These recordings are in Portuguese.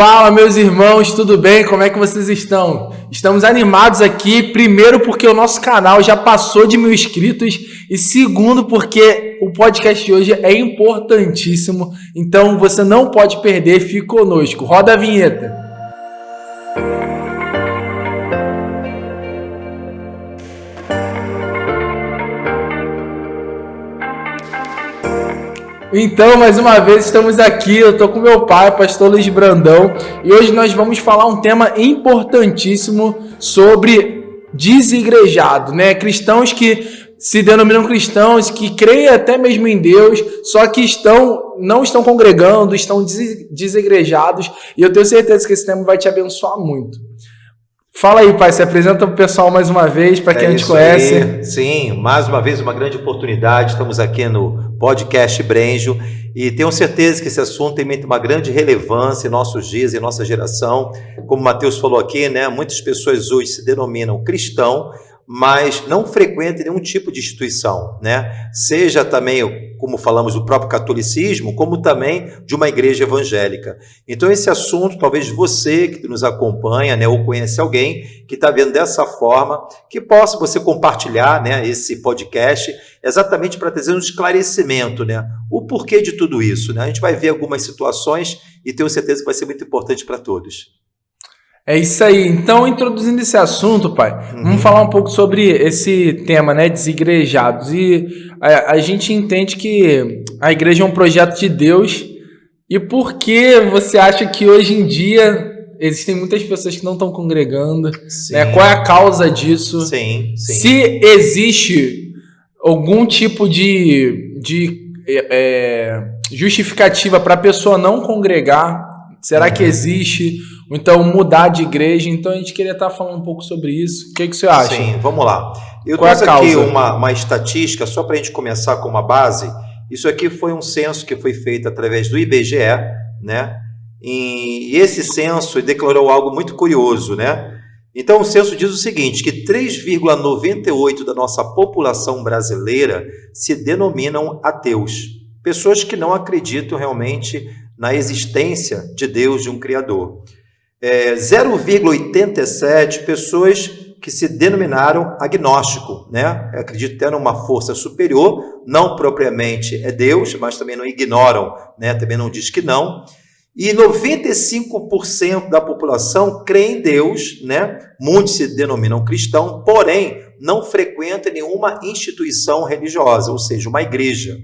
Fala, meus irmãos, tudo bem? Como é que vocês estão? Estamos animados aqui, primeiro porque o nosso canal já passou de 1.000 inscritos e segundo porque o podcast de hoje é importantíssimo, então você não pode perder, fique conosco. Roda a vinheta. Então, mais uma vez, estamos aqui, eu estou com meu pai, pastor Luiz Brandão, e hoje nós vamos falar um tema importantíssimo sobre desigrejado, né? Cristãos que se denominam cristãos, que creem até mesmo em Deus, só que não estão congregando, estão desigrejados, e eu tenho certeza que esse tema vai te abençoar muito. Fala aí, pai, se apresenta para o pessoal mais uma vez, para quem a gente conhece. Aí. Sim, mais uma vez uma grande oportunidade, estamos aqui no podcast Brenjo e tenho certeza que esse assunto tem uma grande relevância em nossos dias, em nossa geração. Como o Mateus falou aqui, né, muitas pessoas hoje se denominam cristão, mas não frequentam nenhum tipo de instituição, né? Seja também, como falamos, do próprio catolicismo, como também de uma igreja evangélica. Então esse assunto, talvez você que nos acompanha, né, ou conhece alguém que está vendo dessa forma, que possa você compartilhar, né, esse podcast, exatamente para trazer um esclarecimento, né, o porquê de tudo isso, né? A gente vai ver algumas situações e tenho certeza que vai ser muito importante para todos. É isso aí. Então, introduzindo esse assunto, pai, vamos falar um pouco sobre esse tema, né, desigrejados. E a gente entende que a igreja é um projeto de Deus. E por que você acha que hoje em dia existem muitas pessoas que não estão congregando? Né? Qual é a causa disso? Sim. Se existe algum tipo de justificativa para a pessoa não congregar? Será que existe? Ou então mudar de igreja? Então a gente queria estar falando um pouco sobre isso. O que você acha? Sim, vamos lá. Eu trouxe aqui uma estatística, só para a gente começar com uma base. Isso aqui foi um censo que foi feito através do IBGE, né? E esse censo declarou algo muito curioso, né? Então o censo diz o seguinte, que 3,98% da nossa população brasileira se denominam ateus. Pessoas que não acreditam realmente na existência de Deus, de um Criador. 0,87% pessoas que se denominaram agnóstico, né? Acreditam ter uma força superior, não propriamente é Deus, mas também não ignoram, né? Também não diz que não. E 95% da população crê em Deus, né? Muitos se denominam cristão, porém não frequentam nenhuma instituição religiosa, ou seja, uma igreja.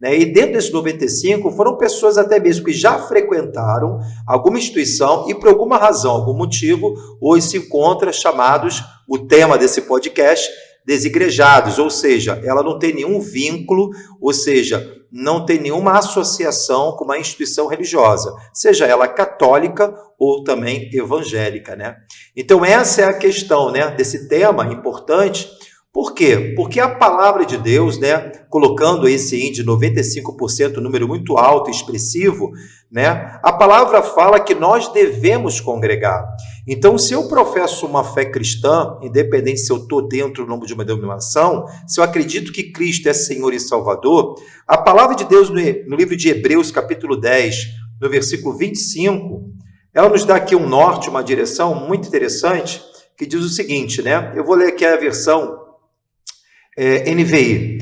E dentro desses 95 foram pessoas até mesmo que já frequentaram alguma instituição e por alguma razão, algum motivo, hoje se encontram chamados, o tema desse podcast, desigrejados, ou seja, ela não tem nenhum vínculo, ou seja, não tem nenhuma associação com uma instituição religiosa, seja ela católica ou também evangélica, né? Então essa é a questão, né, desse tema importante. Por quê? Porque a palavra de Deus, né, colocando esse índice de 95%, um número muito alto e expressivo, né, a palavra fala que nós devemos congregar. Então, se eu professo uma fé cristã, independente se eu estou dentro do nome de uma denominação, se eu acredito que Cristo é Senhor e Salvador, a palavra de Deus no livro de Hebreus, capítulo 10, no versículo 25, ela nos dá aqui um norte, uma direção muito interessante, que diz o seguinte, né? Eu vou ler aqui a versão NVI.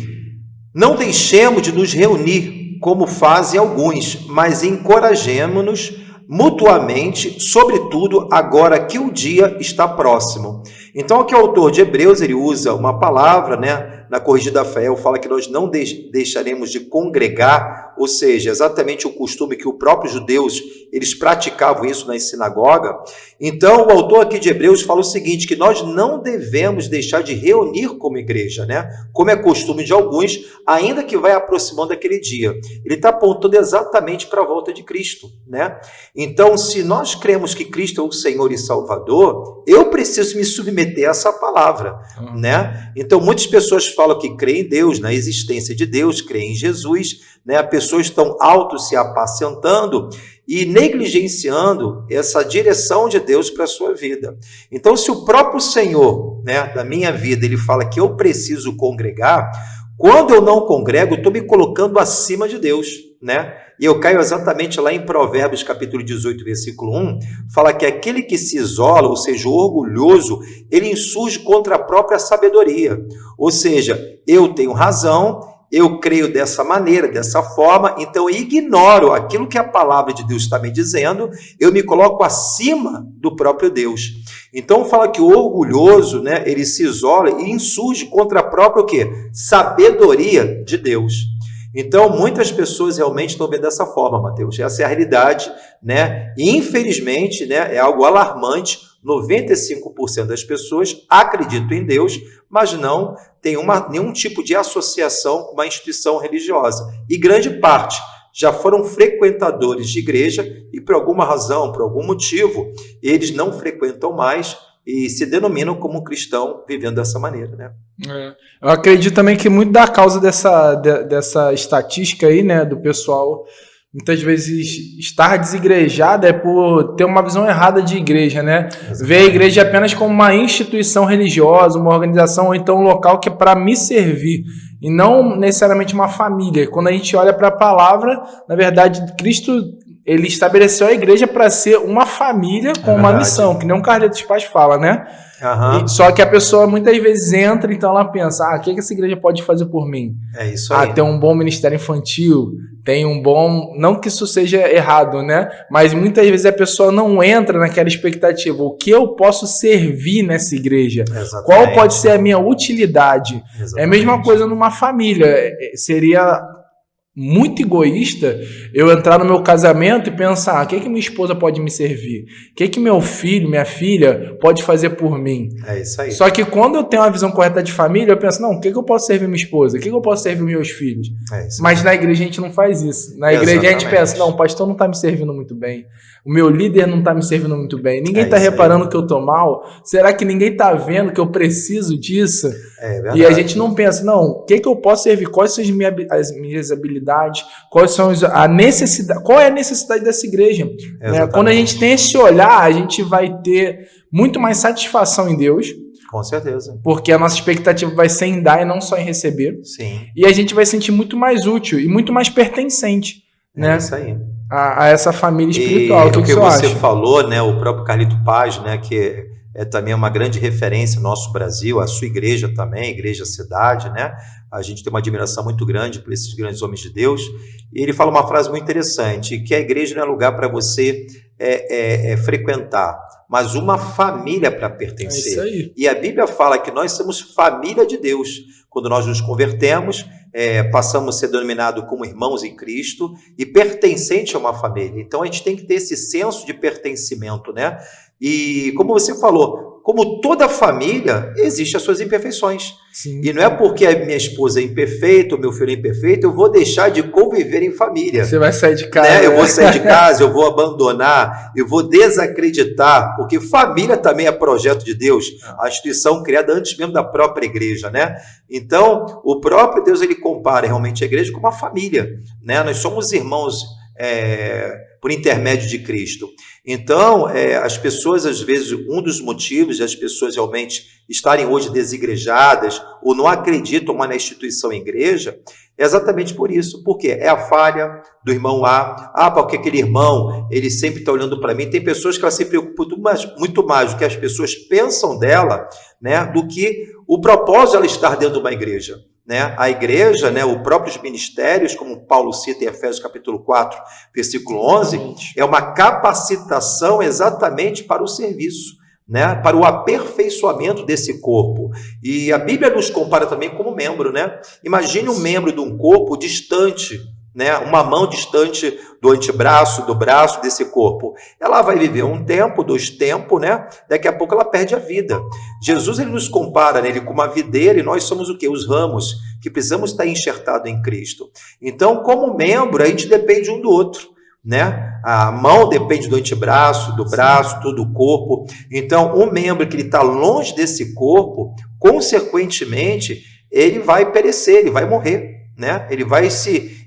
Não deixemos de nos reunir como fazem alguns, mas encorajemo-nos mutuamente, sobretudo agora que o dia está próximo. Então aqui o autor de Hebreus, ele usa uma palavra, né, na Corrigida Rafael, fala que nós não deixaremos de congregar, ou seja, exatamente o costume que os próprios judeus, eles praticavam isso na sinagoga. Então o autor aqui de Hebreus fala o seguinte, que nós não devemos deixar de reunir como igreja, né, como é costume de alguns, ainda que vai aproximando aquele dia. Ele está apontando exatamente para a volta de Cristo, né? Então, se nós cremos que Cristo é o Senhor e Salvador, eu preciso me submeter a essa palavra, né? Então, muitas pessoas falam que creem em Deus, na existência de Deus, creem em Jesus, né? As pessoas estão se apacentando e negligenciando essa direção de Deus para a sua vida. Então, se o próprio Senhor, né, da minha vida, ele fala que eu preciso congregar, Quando eu não congrego, eu estou me colocando acima de Deus, né? E eu caio exatamente lá em Provérbios, capítulo 18, versículo 1, fala que aquele que se isola, ou seja, o orgulhoso, ele insurge contra a própria sabedoria. Ou seja, eu tenho razão, eu creio dessa maneira, dessa forma, então eu ignoro aquilo que a palavra de Deus está me dizendo, eu me coloco acima do próprio Deus. Então fala que o orgulhoso, né, ele se isola e insurge contra a própria o quê? Sabedoria de Deus. Então, muitas pessoas realmente estão vendo dessa forma, Mateus. Essa é a realidade, né? E, infelizmente, né, é algo alarmante. 95% das pessoas acreditam em Deus, mas não tem nenhum tipo de associação com uma instituição religiosa. E grande parte já foram frequentadores de igreja e, por alguma razão, por algum motivo, eles não frequentam mais e se denominam como cristão vivendo dessa maneira, né? Eu acredito também que muito da causa dessa estatística aí, né, do pessoal muitas vezes estar desigrejado é por ter uma visão errada de igreja, né? Ver a igreja apenas como uma instituição religiosa, uma organização ou então um local que é para me servir e não necessariamente uma família. Quando a gente olha para a palavra, na verdade, Cristo ele estabeleceu a igreja para ser uma família com uma missão, que nem um Carletos Paz fala, né? Uhum. Só que a pessoa muitas vezes entra, então ela pensa, o que essa igreja pode fazer por mim? É isso aí. Tem um bom ministério infantil, tem um bom... Não que isso seja errado, né? Mas muitas vezes a pessoa não entra naquela expectativa. O que eu posso servir nessa igreja? Exatamente. Qual pode ser a minha utilidade? Exatamente. É a mesma coisa numa família. Seria muito egoísta eu entrar no meu casamento e pensar, o que minha esposa pode me servir? O que meu filho, minha filha pode fazer por mim? É isso aí. Só que quando eu tenho uma visão correta de família, eu penso, não, o que eu posso servir minha esposa? O que eu posso servir meus filhos? É isso. Mas na igreja a gente não faz isso. Na igreja a gente pensa, não, o pastor não está me servindo muito bem. O meu líder não está me servindo muito bem. Ninguém está reparando que eu estou mal. Será que ninguém está vendo que eu preciso disso? É verdade. E a gente não pensa, não, o que eu posso servir? Quais são as minhas habilidades? Quais são a necessidade? Qual é a necessidade dessa igreja? Quando a gente tem esse olhar, a gente vai ter muito mais satisfação em Deus. Com certeza. Porque a nossa expectativa vai ser em dar e não só em receber. Sim. E a gente vai se sentir muito mais útil e muito mais pertencente, né? É isso aí. A essa família espiritual. E o que você acha? falou, né? O próprio Carlito Paz, né? Que é também uma grande referência no nosso Brasil, a sua igreja também, Igreja Cidade, né? A gente tem uma admiração muito grande por esses grandes homens de Deus. E ele fala uma frase muito interessante, que a igreja não é lugar para você frequentar, mas uma família para pertencer. É isso aí. E a Bíblia fala que nós somos família de Deus. Quando nós nos convertemos, passamos a ser denominados como irmãos em Cristo e pertencente a uma família. Então a gente tem que ter esse senso de pertencimento, né? E como você falou, como toda família, existem as suas imperfeições. Sim. E não é porque a minha esposa é imperfeita, o meu filho é imperfeito, eu vou deixar de conviver em família. Você vai sair de casa. Né? Eu vou sair de casa, eu vou abandonar, eu vou desacreditar, porque família também é projeto de Deus, a instituição criada antes mesmo da própria igreja, né? Então, o próprio Deus, ele compara realmente a igreja com uma família, né? Nós somos irmãos por intermédio de Cristo. Então, as pessoas, às vezes, um dos motivos de as pessoas realmente estarem hoje desigrejadas ou não acreditam mais na instituição igreja, é exatamente por isso. Porque é a falha do irmão A. Porque aquele irmão, ele sempre está olhando para mim. Tem pessoas que elas se preocupam muito mais do que as pessoas pensam dela, né, do que o propósito de ela estar dentro de uma igreja. Né? A igreja, né, os próprios ministérios, como Paulo cita em Efésios capítulo 4, versículo 11, é uma capacitação exatamente para o serviço, né, para o aperfeiçoamento desse corpo. E a Bíblia nos compara também como membro, né? Imagine um membro de um corpo distante, né, uma mão distante do antebraço, do braço desse corpo. Ela vai viver um tempo, 2 tempos, né? Daqui a pouco ela perde a vida. Jesus, ele nos compara, né, ele com uma videira, e nós somos o quê? Os ramos que precisamos estar enxertados em Cristo. Então, como membro, a gente depende um do outro, né? A mão depende do antebraço, do braço, todo o corpo. Então, um membro que ele está longe desse corpo, consequentemente, ele vai perecer, ele vai morrer, né? Ele vai se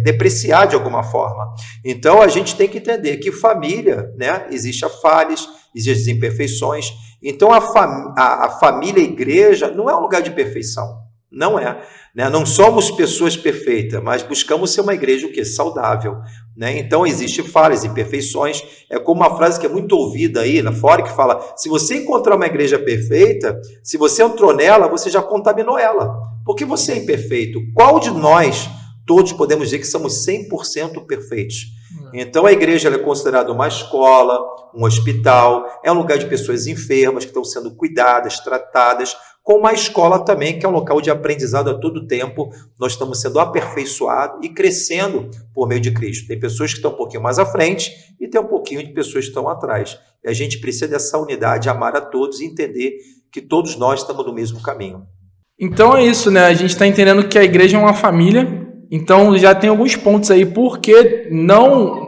depreciar de alguma forma. Então, a gente tem que entender que família, né? Existem falhas, existem imperfeições. Então, a família, a igreja, não é um lugar de perfeição, Não é, né? Não somos pessoas perfeitas, mas buscamos ser uma igreja o quê? Saudável, né? Então existem falhas, imperfeições. É como uma frase que é muito ouvida aí lá fora, que fala: se você encontrar uma igreja perfeita, se você entrou nela, você já contaminou ela, porque você é imperfeito. Qual de nós todos podemos dizer que somos 100% perfeitos? Então a igreja ela é considerada uma escola, um hospital, é um lugar de pessoas enfermas que estão sendo cuidadas, tratadas, como uma escola também, que é um local de aprendizado a todo tempo. Nós estamos sendo aperfeiçoados e crescendo por meio de Cristo. Tem pessoas que estão um pouquinho mais à frente e tem um pouquinho de pessoas que estão atrás. E a gente precisa dessa unidade, amar a todos e entender que todos nós estamos no mesmo caminho. Então é isso, né? A gente está entendendo que a igreja é uma família. Então já tem alguns pontos aí. Por que não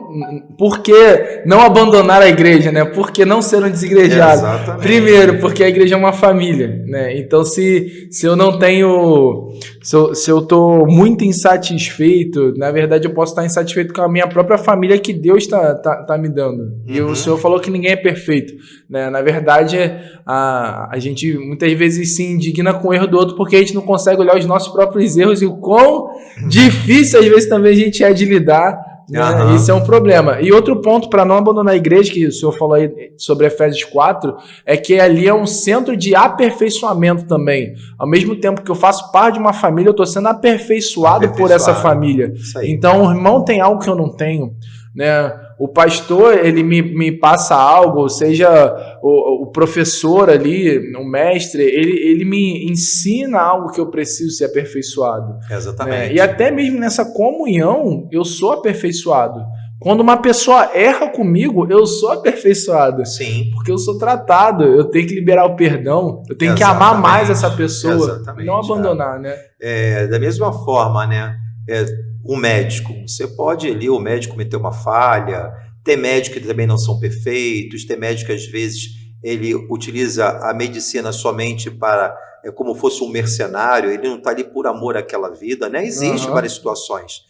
abandonar a igreja, né? Por que não ser um desigrejado? Exatamente. Primeiro, porque a igreja é uma família, né? Então se eu não tenho... Se eu estou muito insatisfeito, na verdade eu posso estar insatisfeito com a minha própria família que Deus tá me dando. E o Senhor falou que ninguém é perfeito, né? Na verdade, a gente muitas vezes se indigna com o erro do outro porque a gente não consegue olhar os nossos próprios erros e o quão difícil às vezes também a gente é de lidar. Né? Isso é um problema. E outro ponto para não abandonar a igreja, que o senhor falou aí sobre Efésios 4, é que ali é um centro de aperfeiçoamento também. Ao mesmo tempo que eu faço parte de uma família, eu estou sendo aperfeiçoado por essa família. Então o irmão tem algo que eu não tenho, né? O pastor, ele me passa algo, ou seja, o professor ali, o mestre, ele me ensina algo que eu preciso ser aperfeiçoado. Exatamente. Né? E até mesmo nessa comunhão, eu sou aperfeiçoado. Quando uma pessoa erra comigo, eu sou aperfeiçoado. Sim. Porque eu sou tratado, eu tenho que liberar o perdão, eu tenho que amar mais essa pessoa, não abandonar, né? Da mesma forma, né? Um médico, você pode ali, o médico cometer uma falha, tem médicos que também não são perfeitos, tem médico que às vezes ele utiliza a medicina somente para, como fosse um mercenário, ele não está ali por amor àquela vida, né? Existem várias situações.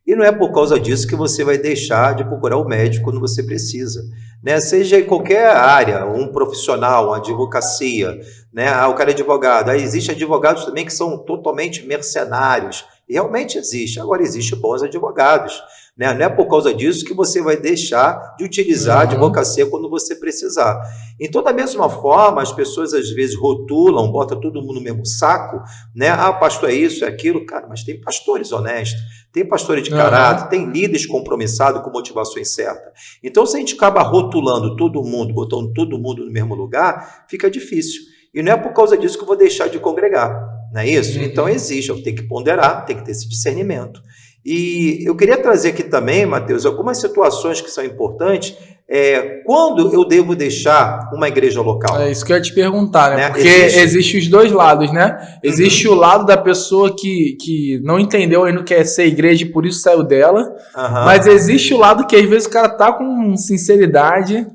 E não é por causa disso que você vai deixar de procurar o médico quando você precisa, né? Seja em qualquer área, um profissional, uma advocacia, né? O cara é advogado. Aí existem advogados também que são totalmente mercenários. E realmente existe. Agora, existem bons advogados, né? Não é por causa disso que você vai deixar de utilizar a advocacia quando você precisar. Então, da mesma forma, as pessoas às vezes rotulam, botam todo mundo no mesmo saco, né? Ah, pastor é isso, é aquilo. Cara, mas tem pastores honestos, tem pastores de caráter, tem líderes compromissados com motivações certas. Então, se a gente acaba rotulando todo mundo, botando todo mundo no mesmo lugar, fica difícil. E não é por causa disso que eu vou deixar de congregar, não é isso? Então existe, eu tenho que ponderar, tem que ter esse discernimento. E eu queria trazer aqui também, Mateus, algumas situações que são importantes, quando eu devo deixar uma igreja local. É isso que eu ia te perguntar, né? Porque existe os dois lados, né? Existe o lado da pessoa que não entendeu ainda o que é ser igreja e por isso saiu dela, mas existe o lado que às vezes o cara tá com sinceridade,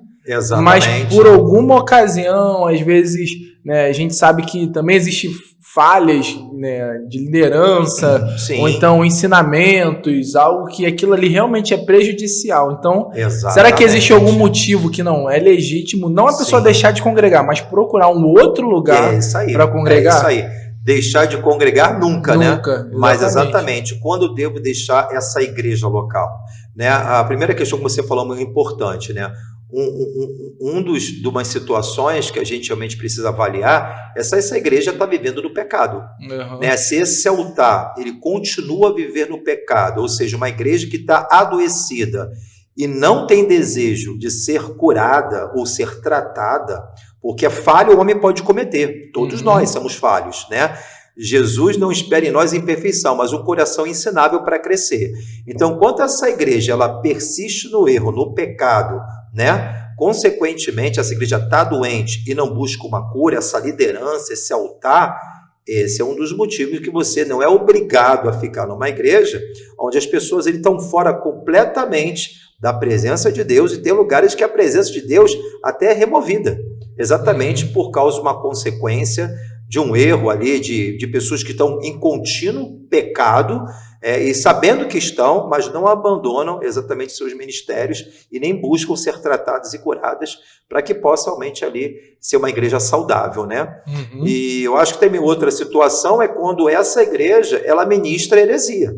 mas por alguma ocasião, às vezes, né, a gente sabe que também existe falhas, né, de liderança, ou então ensinamentos, algo que aquilo ali realmente é prejudicial. Então, será que existe algum motivo que não é legítimo, não a pessoa deixar de congregar, mas procurar um outro lugar para congregar? É isso aí. Deixar de congregar nunca, né? Mas exatamente, quando eu devo deixar essa igreja local? Né? A primeira questão que você falou é muito importante, né? De umas situações que a gente realmente precisa avaliar é se essa igreja está vivendo no pecado, né? Se esse altar ele continua a viver no pecado, ou seja, uma igreja que está adoecida e não tem desejo de ser curada ou ser tratada, porque a falha o homem pode cometer, todos nós somos falhos, né? Jesus não espera em nós imperfeição, mas um coração ensinável para crescer. Então, quando essa igreja ela persiste no erro, no pecado, né? Consequentemente, essa igreja está doente e não busca uma cura, essa liderança, esse altar, esse é um dos motivos que você não é obrigado a ficar numa igreja onde as pessoas estão fora completamente da presença de Deus, e tem lugares que a presença de Deus até é removida, exatamente por causa de uma consequência de um erro ali, de pessoas que estão em contínuo pecado, E sabendo que estão, mas não abandonam exatamente seus ministérios e nem buscam ser tratadas e curadas para que possa realmente ali ser uma igreja saudável, né? Uhum. E eu acho que tem outra situação, é quando essa igreja, ela ministra heresia,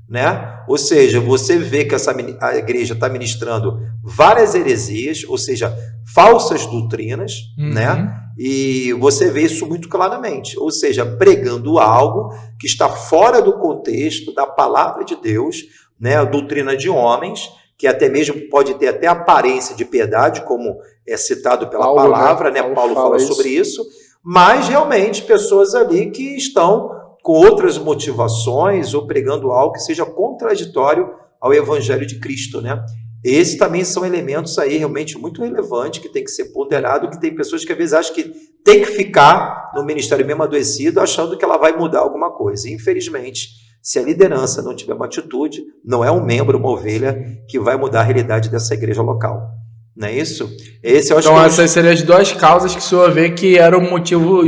né? Ou seja, você vê que a igreja está ministrando várias heresias, ou seja, falsas doutrinas, né? E você vê isso muito claramente, ou seja, pregando algo que está fora do contexto da palavra de Deus, né? A doutrina de homens, que até mesmo pode ter até aparência de piedade, como é citado pela Paulo, palavra, né? Paulo fala sobre isso, mas realmente pessoas ali que estão com outras motivações ou pregando algo que seja contraditório ao Evangelho de Cristo, né? Esses também são elementos aí realmente muito relevantes que tem que ser ponderado, que tem pessoas que às vezes acham que tem que ficar no ministério mesmo adoecido, achando que ela vai mudar alguma coisa. Infelizmente, se a liderança não tiver uma atitude, não é um membro, uma ovelha, que vai mudar a realidade dessa igreja local. Não é isso? Esse eu acho então, que essas seriam as duas causas que o senhor vê que era um motivo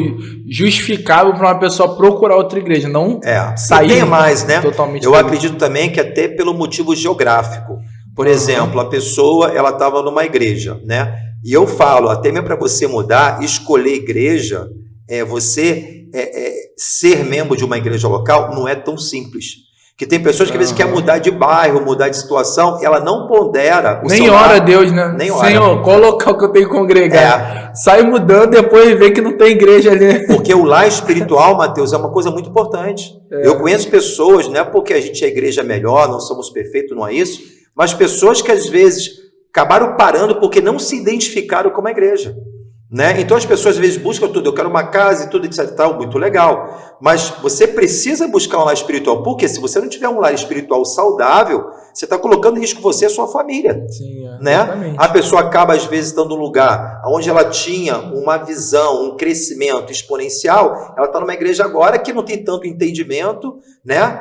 justificável para uma pessoa procurar outra igreja, não sair. E tem mais, né? Totalmente eu acredito também que até pelo motivo geográfico. Por exemplo, a pessoa, ela estava numa igreja, né? E eu falo, até mesmo para você mudar, escolher igreja, ser membro de uma igreja local não é tão simples. Que tem pessoas que às vezes querem mudar de bairro, mudar de situação, ela não pondera o nem seu ora lado, Deus, né? Nem ora. Senhor, qual local que eu tenho que congregar? Sai mudando, depois vê que não tem igreja ali. Porque o lar espiritual, Mateus, é uma coisa muito importante. Eu conheço pessoas, não é porque a gente é igreja melhor, não somos perfeitos, não é isso, mas pessoas que às vezes acabaram parando porque não se identificaram com a igreja. Né? Então as pessoas às vezes buscam tudo, eu quero uma casa e tudo, etc. Tal, muito legal, mas você precisa buscar um lar espiritual, porque se você não tiver um lar espiritual saudável, você está colocando em risco você e a sua família. Sim, né? A pessoa acaba às vezes estando num lugar onde ela tinha uma visão, um crescimento exponencial, ela está numa igreja agora que não tem tanto entendimento, né?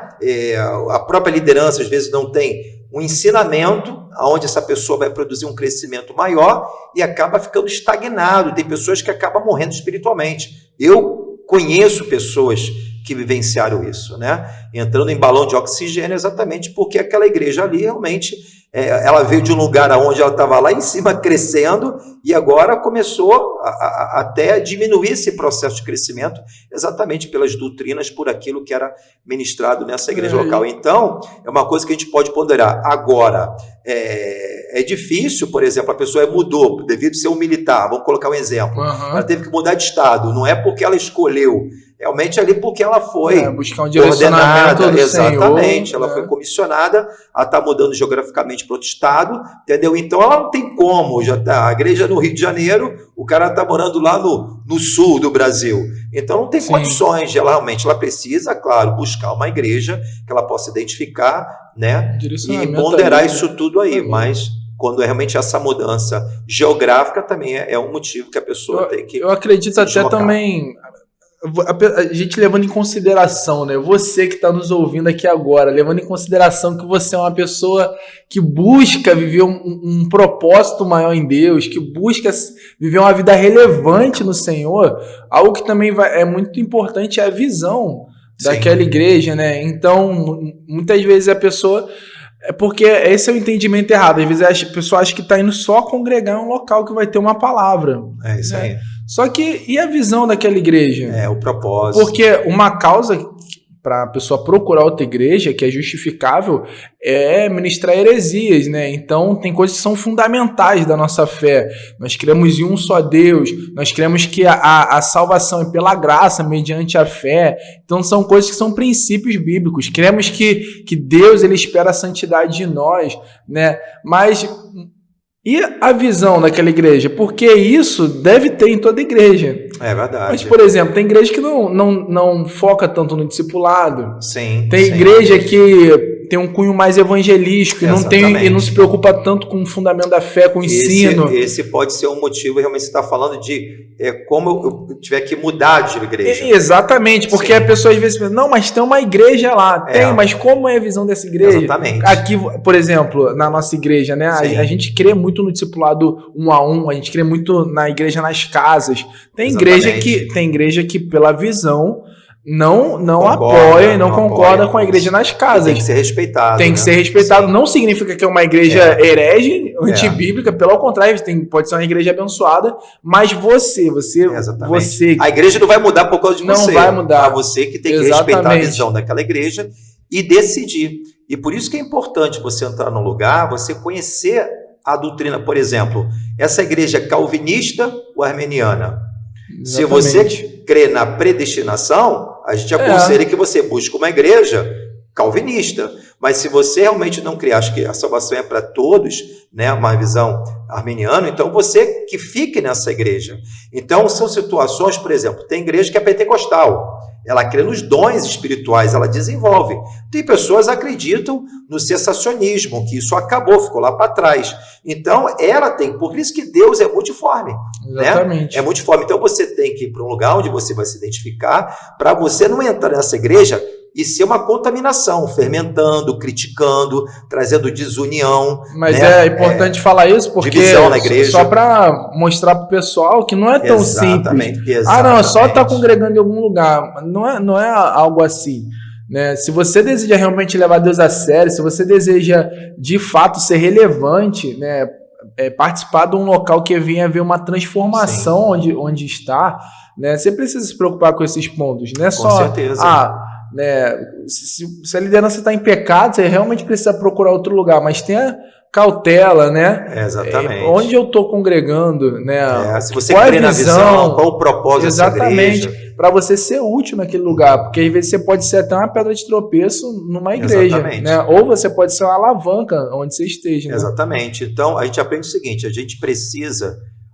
A própria liderança às vezes não tem um ensinamento onde essa pessoa vai produzir um crescimento maior e acaba ficando estagnado. Tem pessoas que acabam morrendo espiritualmente. Eu conheço pessoas que vivenciaram isso, né? Entrando em balão de oxigênio exatamente porque aquela igreja ali realmente ela veio de um lugar onde ela estava lá em cima crescendo e agora começou até a diminuir esse processo de crescimento exatamente pelas doutrinas, por aquilo que era ministrado nessa igreja local. Então, é uma coisa que a gente pode ponderar. Agora, é difícil, por exemplo, a pessoa mudou devido a ser um militar, vamos colocar um exemplo. Ela teve que mudar de estado, não é porque ela escolheu, realmente ali porque ela foi buscar um direcionamento do exatamente, Senhor, ela foi comissionada a estar mudando geograficamente para outro estado, entendeu? Então ela não tem como, já tá, a igreja no Rio de Janeiro, o cara está morando lá no sul do Brasil, então não tem condições de ela realmente, ela precisa, claro, buscar uma igreja que ela possa identificar, né? E ponderar isso tudo aí, mas quando é realmente essa mudança geográfica também é um motivo que a pessoa tem que eu acredito até deslocar. Também a gente levando em consideração, né? Você que está nos ouvindo aqui agora, levando em consideração que você é uma pessoa que busca viver um propósito maior em Deus, que busca viver uma vida relevante no Senhor, algo que também é muito importante é a visão daquela igreja, né? Então, muitas vezes a pessoa... É porque esse é o entendimento errado. Às vezes a pessoa acha que está indo só congregar em um local que vai ter uma palavra. É isso aí. Só que, e a visão daquela igreja? O propósito. Porque uma causa para a pessoa procurar outra igreja, que é justificável, é ministrar heresias, né? Então, tem coisas que são fundamentais da nossa fé. Nós cremos em um só Deus, nós cremos que a salvação é pela graça, mediante a fé. Então, são coisas que são princípios bíblicos. Cremos que Deus, ele espera a santidade de nós, né? Mas... E a visão daquela igreja? Porque isso deve ter em toda igreja. É verdade. Mas, por exemplo, tem igreja que não foca tanto no discipulado. Sim. Tem igreja que tem um cunho mais evangelístico e não se preocupa tanto com o fundamento da fé, com o ensino. Esse pode ser um motivo, realmente você está falando de como eu tiver que mudar de igreja. Exatamente, porque a pessoa às vezes pensa, não, mas tem uma igreja lá. Tem, mas como é a visão dessa igreja? Exatamente. Aqui, por exemplo, na nossa igreja, né? A gente crê muito no discipulado 1 a 1, a gente crê muito na igreja nas casas. Tem igreja que pela visão não Concorda, apoia e não não concorda apoia. com a igreja nas casas. Tem que ser respeitado. Tem que ser respeitado. Sim. Não significa que é uma igreja herege, antibíblica, pelo contrário, pode ser uma igreja abençoada, mas você. A igreja não vai mudar por causa de você. Não vai mudar. É você que tem que respeitar a visão daquela igreja e decidir. E por isso que é importante você entrar num lugar, você conhecer a doutrina. Por exemplo, essa igreja calvinista ou armeniana? Exatamente. Se você crê na predestinação, a gente aconselha que você busque uma igreja calvinista. Mas se você realmente não crê, acho que a salvação é para todos, né, uma visão arminiana, então você que fique nessa igreja. Então são situações, por exemplo, tem igreja que é pentecostal, ela crê nos dons espirituais, ela desenvolve. Tem pessoas que acreditam no cessacionismo, que isso acabou, ficou lá para trás. Então ela tem, por isso que Deus é multiforme. Exatamente. Né? É multiforme. Então você tem que ir para um lugar onde você vai se identificar, para você não entrar nessa igreja e ser uma contaminação, fermentando, criticando, trazendo desunião. Mas né? é importante falar isso porque divisão na igreja. Só para mostrar para o pessoal que não é tão simples. Exatamente. Não, é só estar congregando em algum lugar. Não é algo assim. Né? Se você deseja realmente levar Deus a sério, se você deseja de fato ser relevante, né? Participar de um local que venha haver uma transformação onde está, né? Você precisa se preocupar com esses pontos. Não é só... Com certeza. Né, se a liderança está em pecado, você realmente precisa procurar outro lugar, mas tenha cautela, né? Exatamente. Onde eu estou congregando, né? Se você crê na visão, qual o propósito dessa igreja? Exatamente, para você ser útil naquele lugar, porque às vezes você pode ser até uma pedra de tropeço numa igreja, né? Ou você pode ser uma alavanca onde você esteja. Né? Exatamente. Então a gente aprende o seguinte: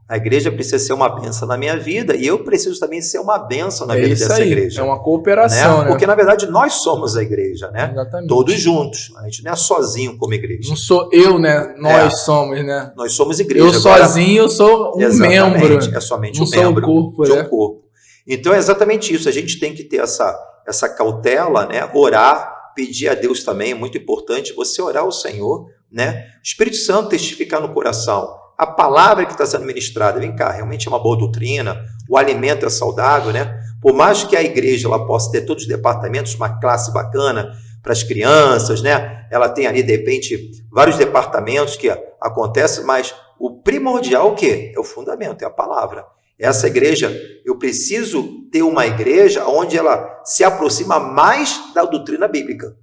a igreja precisa ser uma bênção na minha vida e eu preciso também ser uma bênção na vida dessa igreja. É uma cooperação, né? Porque, na verdade, nós somos a igreja, né? Exatamente. Todos juntos. A gente não é sozinho como igreja. Não sou eu, né? Nós somos, né? Nós somos igreja. Eu sozinho, eu sou um membro. É somente um membro de um corpo. Então, é exatamente isso. A gente tem que ter essa cautela, né? Orar, pedir a Deus também. É muito importante você orar ao Senhor, né? Espírito Santo testificar no coração. A palavra que está sendo ministrada, vem cá, realmente é uma boa doutrina, o alimento é saudável, né? Por mais que a igreja ela possa ter todos os departamentos, uma classe bacana para as crianças, né? Ela tem ali, de repente, vários departamentos que acontecem, mas o primordial o quê? É o fundamento, é a palavra. Essa igreja, eu preciso ter uma igreja onde ela se aproxima mais da doutrina bíblica,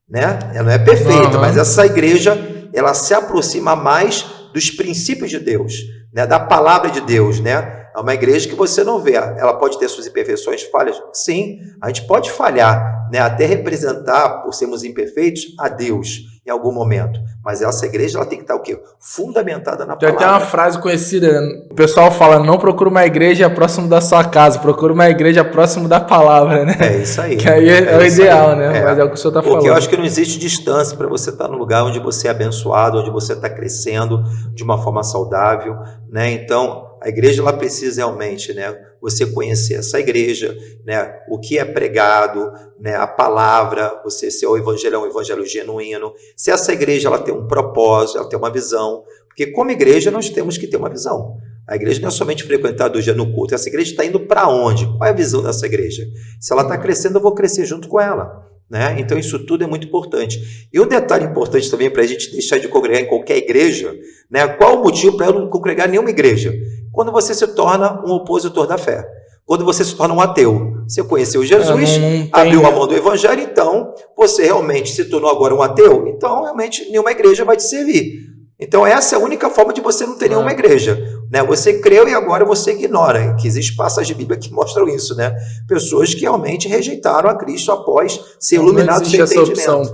né? Ela não é perfeita, mas essa igreja, ela se aproxima mais dos princípios de Deus, né? Da palavra de Deus, né? É uma igreja que você não vê, ela pode ter suas imperfeições, falhas, sim, a gente pode falhar, né? Até representar, por sermos imperfeitos, a Deus em algum momento, mas essa igreja ela tem que estar o quê? Fundamentada na palavra. Tem até uma frase conhecida, o pessoal fala, não procura uma igreja próximo da sua casa, procura uma igreja próximo da palavra, né? É isso aí. Que aí é o ideal, né? Mas é o que o senhor está falando. Porque eu acho que não existe distância para você estar no lugar onde você é abençoado, onde você está crescendo de uma forma saudável, né? Então, a igreja ela precisa realmente, né, você conhecer essa igreja, né, o que é pregado, né, a palavra, você ser um evangelho genuíno, se essa igreja ela tem um propósito, ela tem uma visão, porque como igreja nós temos que ter uma visão. A igreja não é somente frequentar 2 dias no culto, essa igreja está indo para onde? Qual é a visão dessa igreja? Se ela está crescendo, eu vou crescer junto com ela. Né? Então isso tudo é muito importante. E um detalhe importante também para a gente deixar de congregar em qualquer igreja, né? Qual o motivo para eu não congregar em nenhuma igreja? Quando você se torna um opositor da fé. Quando você se torna um ateu. Você conheceu Jesus, abriu a mão do evangelho, então você realmente se tornou agora um ateu, então realmente nenhuma igreja vai te servir. Então essa é a única forma de você não ter nenhuma igreja, né? Você creu e agora você ignora, que existe passagens de Bíblia que mostram isso, né? Pessoas que realmente rejeitaram a Cristo após ser iluminados sem entendimento.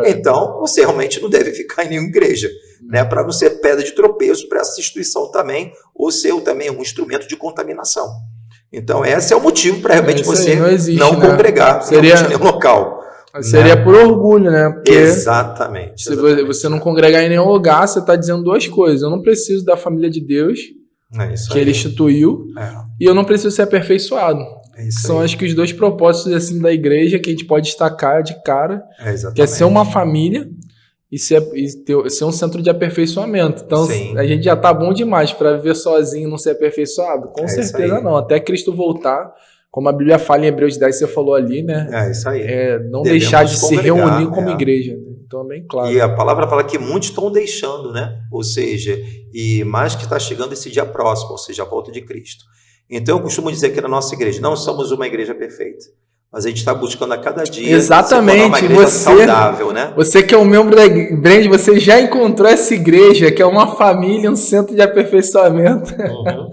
Então você realmente não deve ficar em nenhuma igreja, né? Para não ser pedra de tropeço para essa instituição também, ou ser também um instrumento de contaminação. Então esse é o motivo para realmente você não congregar em nenhum local. Seria por orgulho, né? Porque exatamente. Se você não congregar em nenhum lugar, você está dizendo duas coisas. Eu não preciso da família de Deus, que ele instituiu, e eu não preciso ser aperfeiçoado. São acho que os dois propósitos assim, da igreja que a gente pode destacar de cara, que é ser uma família e ser um centro de aperfeiçoamento. Então, a gente já está bom demais para viver sozinho e não ser aperfeiçoado? Com certeza não. Até Cristo voltar, como a Bíblia fala em Hebreus 10, você falou ali, né? É isso aí. Não Devemos deixar de se congregar, reunir como igreja. Então é bem claro. E a palavra fala que muitos estão deixando, né? Ou seja, e mais que está chegando esse dia próximo, ou seja, a volta de Cristo. Então eu costumo dizer que na nossa igreja não somos uma igreja perfeita, mas a gente está buscando a cada dia exatamente, se tornar uma igreja saudável, né? Você que é um membro da Brand, você já encontrou essa igreja, que é uma família, um centro de aperfeiçoamento. Uhum.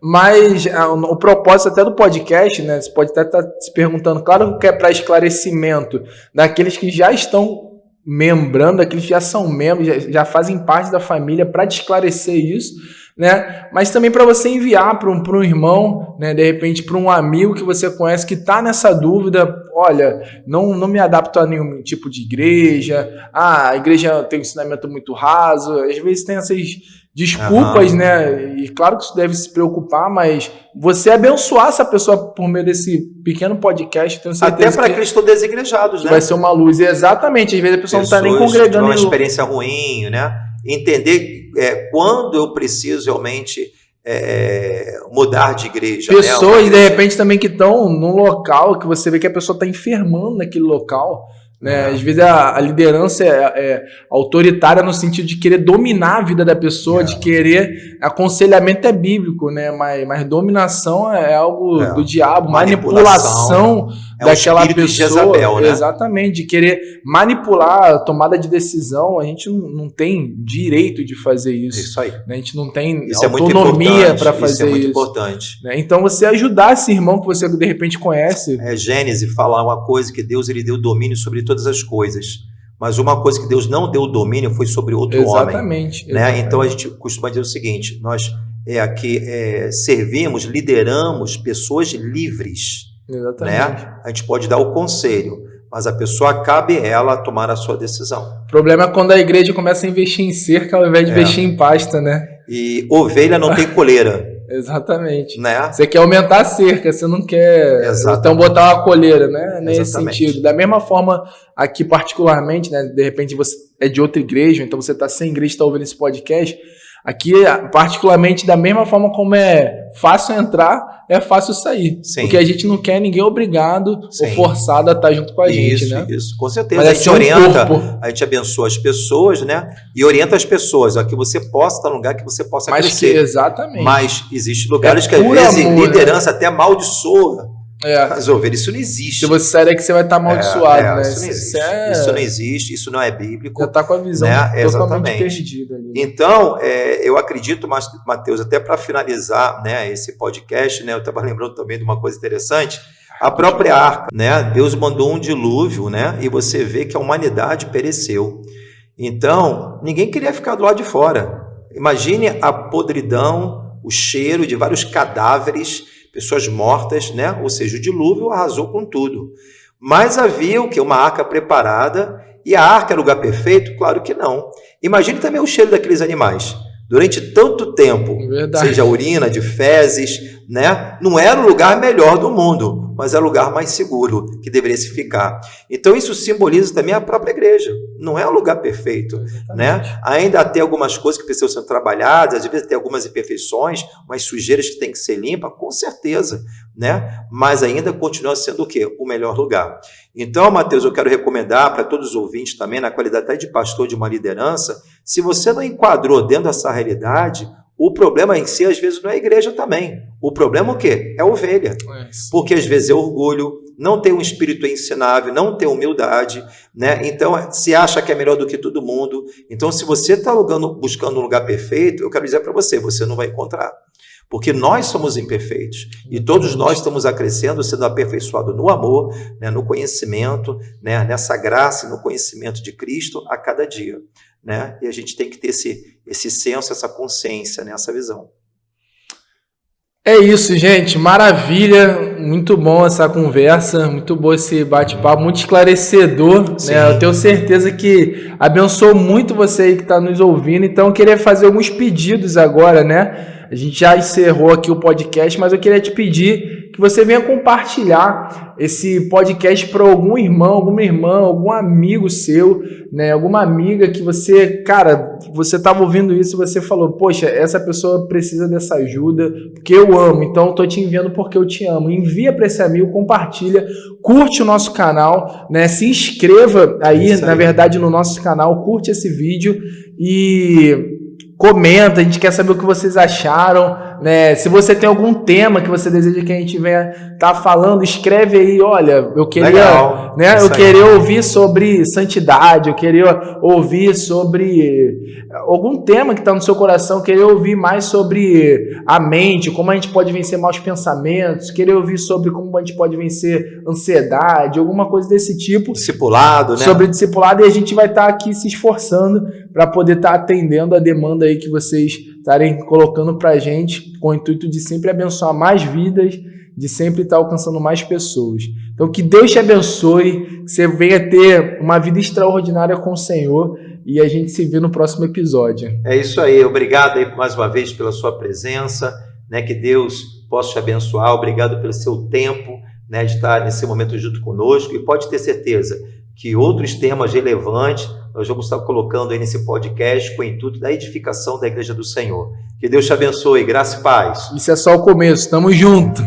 Mas o propósito até do podcast, né? Você pode até estar se perguntando, claro que é para esclarecimento daqueles que já estão membrando, daqueles que já são membros, já fazem parte da família, para te esclarecer isso, né? Mas também para você enviar para um irmão, né? De repente para um amigo que você conhece que está nessa dúvida, olha, não me adapto a nenhum tipo de igreja, a igreja tem um ensinamento muito raso, às vezes tem essas desculpas, né? E claro que isso deve se preocupar, mas você abençoar essa pessoa por meio desse pequeno podcast, tenho certeza até para aqueles que estão desigrejados, né? Vai ser uma luz. E exatamente, às vezes a pessoa não está nem congregando. Uma experiência ruim, né? Entender quando eu preciso realmente mudar de igreja. Pessoas, né? De repente, também que estão num local que você vê que a pessoa está enfermando naquele local. Né? Às vezes a liderança é autoritária no sentido de querer dominar a vida da pessoa, de querer... Aconselhamento é bíblico, né? Mas dominação é algo do diabo, manipulação daquela pessoa. De Jezabel, né? Exatamente, de querer manipular a tomada de decisão. A gente não tem direito de fazer isso. Isso aí. Né? A gente não tem autonomia para fazer isso. Isso é muito importante. Né? Então você ajudar esse irmão que você de repente conhece. Gênesis fala uma coisa, que Deus ele deu domínio sobre todas as coisas. Mas uma coisa que Deus não deu domínio foi sobre outro homem. Exatamente. Né? Então a gente costuma dizer o seguinte: nós aqui servimos, lideramos pessoas livres. Exatamente. Né? A gente pode dar o conselho, mas a pessoa cabe ela tomar a sua decisão. O problema é quando a igreja começa a investir em cerca ao invés de investir em pasta, né? E ovelha não tem coleira. Exatamente. Né? Você quer aumentar a cerca, você não quer então botar uma coleira, né? Nesse sentido. Da mesma forma, aqui particularmente, né? De repente você é de outra igreja, então você está sem igreja e está ouvindo esse podcast. Aqui, particularmente, da mesma forma como é fácil entrar, é fácil sair. Sim. Porque a gente não quer ninguém obrigado ou forçado a estar junto com a gente, né? Isso, com certeza. Mas a gente orienta, a gente abençoa as pessoas, né? E orienta as pessoas, a que você possa estar num lugar que você possa crescer. Exatamente. Mas existem lugares que, às vezes, liderança até amaldiçoa as ovelhas. Isso não existe. Se você sair daqui, você vai estar amaldiçoado, né? Isso não existe. Isso não existe, isso não é bíblico. Já está com a visão totalmente perdida ali. Então, eu acredito, Mateus, até para finalizar, né, esse podcast, né, eu estava lembrando também de uma coisa interessante, a própria arca, né? Deus mandou um dilúvio, né? E você vê que a humanidade pereceu. Então, ninguém queria ficar do lado de fora. Imagine a podridão, o cheiro de vários cadáveres, pessoas mortas, né? Ou seja, o dilúvio arrasou com tudo. Mas havia o quê? Uma arca preparada. E a arca era o lugar perfeito? Claro que não. Imagine também o cheiro daqueles animais. Durante tanto tempo, seja urina, de fezes, né? Não era o lugar melhor do mundo, mas era o lugar mais seguro que deveria se ficar. Então isso simboliza também a própria igreja. Não é um lugar perfeito, né? Ainda tem algumas coisas que precisam ser trabalhadas, às vezes tem algumas imperfeições, umas sujeiras que tem que ser limpas, com certeza, né? Mas ainda continua sendo o quê? O melhor lugar. Então, Mateus, eu quero recomendar para todos os ouvintes também, na qualidade até de pastor de uma liderança, se você não enquadrou dentro dessa realidade, o problema em si, às vezes, não é a igreja também. O problema é o quê? É a ovelha. Porque, às vezes, é orgulho, não tem um espírito ensinável, não tem humildade, né? Então, se acha que é melhor do que todo mundo. Então, se você está buscando um lugar perfeito, eu quero dizer para você, você não vai encontrar. Porque nós somos imperfeitos e todos nós estamos crescendo, sendo aperfeiçoados no amor, né, no conhecimento, né, nessa graça e no conhecimento de Cristo a cada dia. Né? E a gente tem que ter esse senso, essa consciência, né, essa visão. É isso, gente. Maravilha. Muito bom essa conversa, muito bom esse bate-papo, muito esclarecedor. Né? Eu tenho certeza que abençoou muito você aí que está nos ouvindo. Então, eu queria fazer alguns pedidos agora, né? A gente já encerrou aqui o podcast, mas eu queria te pedir que você venha compartilhar esse podcast para algum irmão, alguma irmã, algum amigo seu, né? Alguma amiga que você, cara, você estava ouvindo isso e você falou, poxa, essa pessoa precisa dessa ajuda, porque eu amo, então eu tô te enviando porque eu te amo. Envia para esse amigo, compartilha, curte o nosso canal, né? Se inscreva aí, na verdade, no nosso canal, curte esse vídeo e comenta, a gente quer saber o que vocês acharam, né? Se você tem algum tema que você deseja que a gente venha tá falando, escreve aí, olha, eu queria, legal, né? Eu queria ouvir sobre santidade, eu queria ouvir sobre algum tema que está no seu coração, eu queria ouvir mais sobre a mente, como a gente pode vencer maus pensamentos, queria ouvir sobre como a gente pode vencer ansiedade, alguma coisa desse tipo. Discipulado, né? Sobre discipulado, e a gente vai estar aqui se esforçando para poder estar atendendo a demanda aí que vocês estarem colocando para a gente, com o intuito de sempre abençoar mais vidas, de sempre estar alcançando mais pessoas. Então, que Deus te abençoe, que você venha ter uma vida extraordinária com o Senhor, e a gente se vê no próximo episódio. É isso aí, obrigado aí mais uma vez pela sua presença, né? Que Deus possa te abençoar, obrigado pelo seu tempo, né, de estar nesse momento junto conosco, e pode ter certeza que outros temas relevantes nós vamos estar colocando aí nesse podcast com o intuito da edificação da Igreja do Senhor. Que Deus te abençoe, graça e paz. Isso é só o começo, tamo junto.